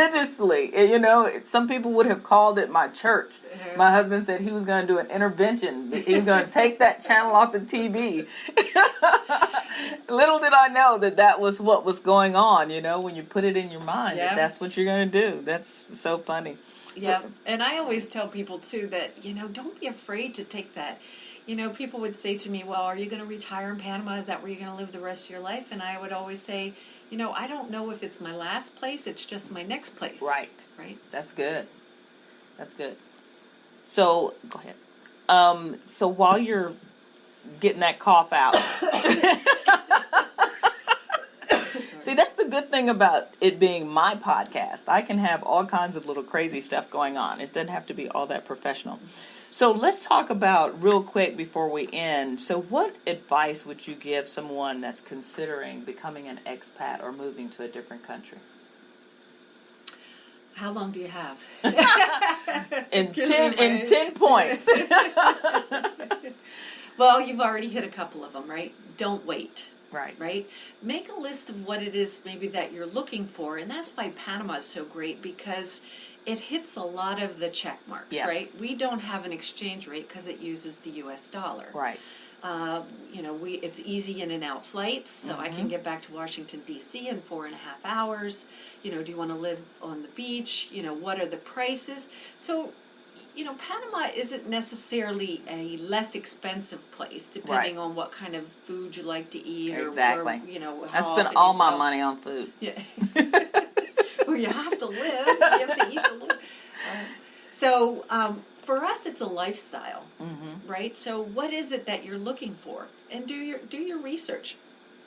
religiously. Some people would have called it my church. My husband said he was going to do an intervention. He was going to take that channel off the TV. Little did I know that was what was going on, when you put it in your mind that's what you're going to do. That's so funny. Yeah, and I always tell people, too, that, don't be afraid to take that. People would say to me, well, are you going to retire in Panama? Is that where you're going to live the rest of your life? And I would always say, I don't know if it's my last place. It's just my next place. Right. Right. That's good. So, go ahead. So while you're getting that cough out. See, that's the good thing about it being my podcast. I can have all kinds of little crazy stuff going on. It doesn't have to be all that professional. So let's talk about, real quick before we end, so what advice would you give someone that's considering becoming an expat or moving to a different country? How long do you have? in 10 points. Well, you've already hit a couple of them, right? Don't wait. Right. Make a list of what it is maybe that you're looking for, and that's why Panama is so great, because it hits a lot of the check marks, right? We don't have an exchange rate because it uses the U.S. dollar. Right. It's easy in and out flights, so I can get back to Washington, D.C. in 4.5 hours. Do you want to live on the beach? What are the prices? So, Panama isn't necessarily a less expensive place, depending on what kind of food you like to eat. Exactly. Or, I spend all my money on food. Yeah. Well, you have to live. You have to eat to live. So, for us, it's a lifestyle, right? So, what is it that you're looking for? And do your research.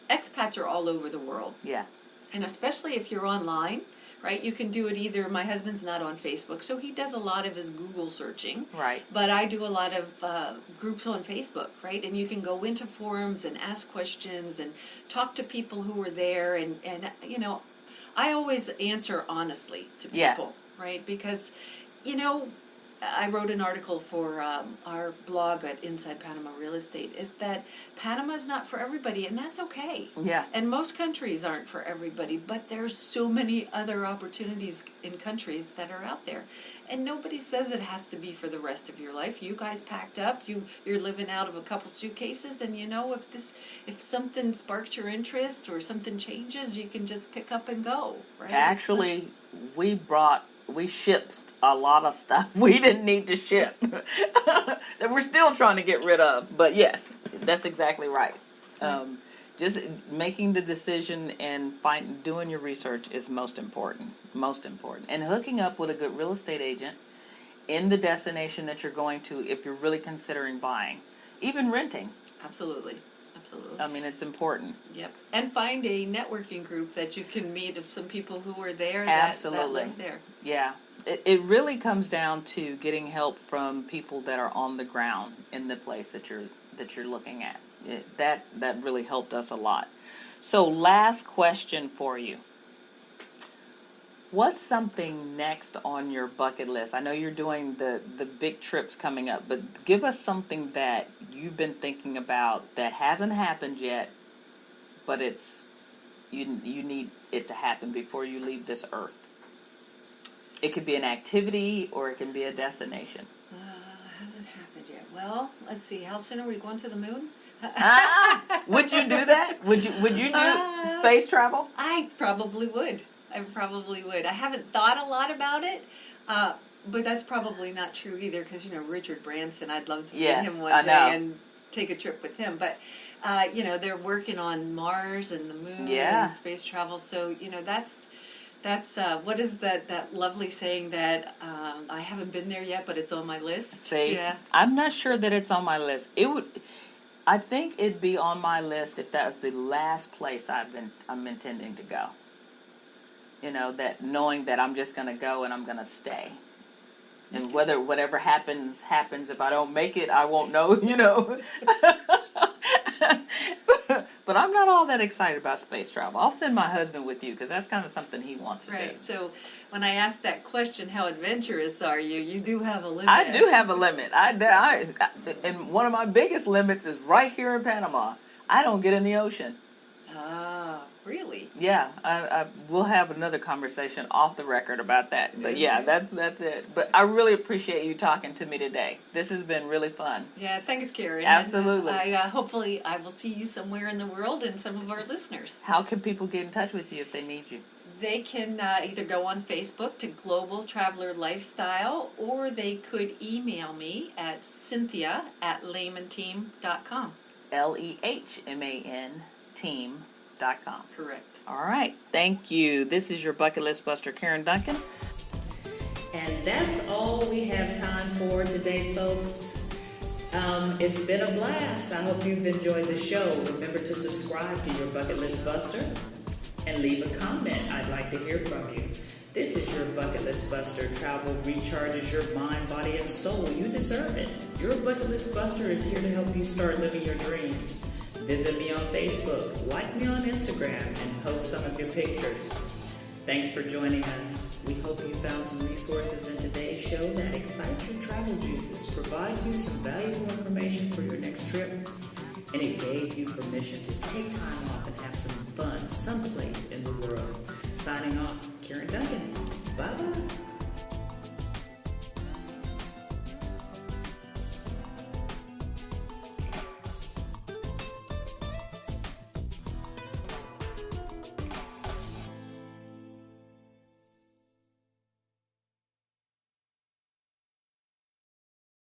Expats are all over the world. Yeah. And especially if you're online, right? You can do it either. My husband's not on Facebook, so he does a lot of his Google searching. Right. But I do a lot of groups on Facebook, right? And you can go into forums and ask questions and talk to people who are there. And I always answer honestly to people, right? Because, I wrote an article for our blog at Inside Panama Real Estate, is that Panama is not for everybody, and that's okay. Yeah. And most countries aren't for everybody, but there's so many other opportunities in countries that are out there. And nobody says it has to be for the rest of your life. You guys packed up, you're living out of a couple suitcases, and if something sparks your interest or something changes, you can just pick up and go, right? Actually, we shipped a lot of stuff we didn't need to ship that we're still trying to get rid of. But yes, that's exactly right. Just making the decision and doing your research is most important. And hooking up with a good real estate agent in the destination that you're going to, if you're really considering buying, even renting. Absolutely. I mean, it's important. Yep. And find a networking group that you can meet of some people who are there that live there. Yeah. It really comes down to getting help from people that are on the ground in the place that you're looking at. That really helped us a lot. So, last question for you. What's something next on your bucket list? I know you're doing the big trips coming up, but give us something that you've been thinking about that hasn't happened yet, but you need it to happen before you leave this earth. It could be an activity or it can be a destination. Hasn't happened yet. Well, let's see. How soon are we going to the moon? Would you do that? Would you do space travel? I probably would. I haven't thought a lot about it, but that's probably not true either because, Richard Branson, I'd love to meet him one day and take a trip with him. But, they're working on Mars and the moon and space travel. So, that's what is that lovely saying that I haven't been there yet, but it's on my list? See, I'm not sure that it's on my list. I think it'd be on my list if that was the last place I'm intending to go. That knowing that I'm just going to go and I'm going to stay. And whatever happens. If I don't make it, I won't know, But I'm not all that excited about space travel. I'll send my husband with you because that's kind of something he wants to do. Right. So when I asked that question, how adventurous are you? You do have a limit. I do have a limit. And one of my biggest limits is right here in Panama. I don't get in the ocean. Really? Yeah, I we'll have another conversation off the record about that. But yeah, that's it. But I really appreciate you talking to me today. This has been really fun. Yeah, thanks, Karen. Absolutely. And, hopefully I will see you somewhere in the world and some of our listeners. How can people get in touch with you if they need you? They can either go on Facebook to Global Traveler Lifestyle, or they could email me at Cynthia@LehmanTeam.com. LEHMAN team.com. Correct. All right. Thank you. This is your Bucket List Buster, Karen Duncan. And that's all we have time for today, folks. It's been a blast. I hope you've enjoyed the show. Remember to subscribe to your Bucket List Buster and leave a comment. I'd like to hear from you. This is your Bucket List Buster. Travel recharges your mind, body, and soul. You deserve it. Your Bucket List Buster is here to help you start living your dreams. Visit me on Facebook, like me on Instagram, and post some of your pictures. Thanks for joining us. We hope you found some resources in today's show that excite your travel juices, provide you some valuable information for your next trip, and it gave you permission to take time off and have some fun someplace in the world. Signing off, Karen Duncan. Bye-bye.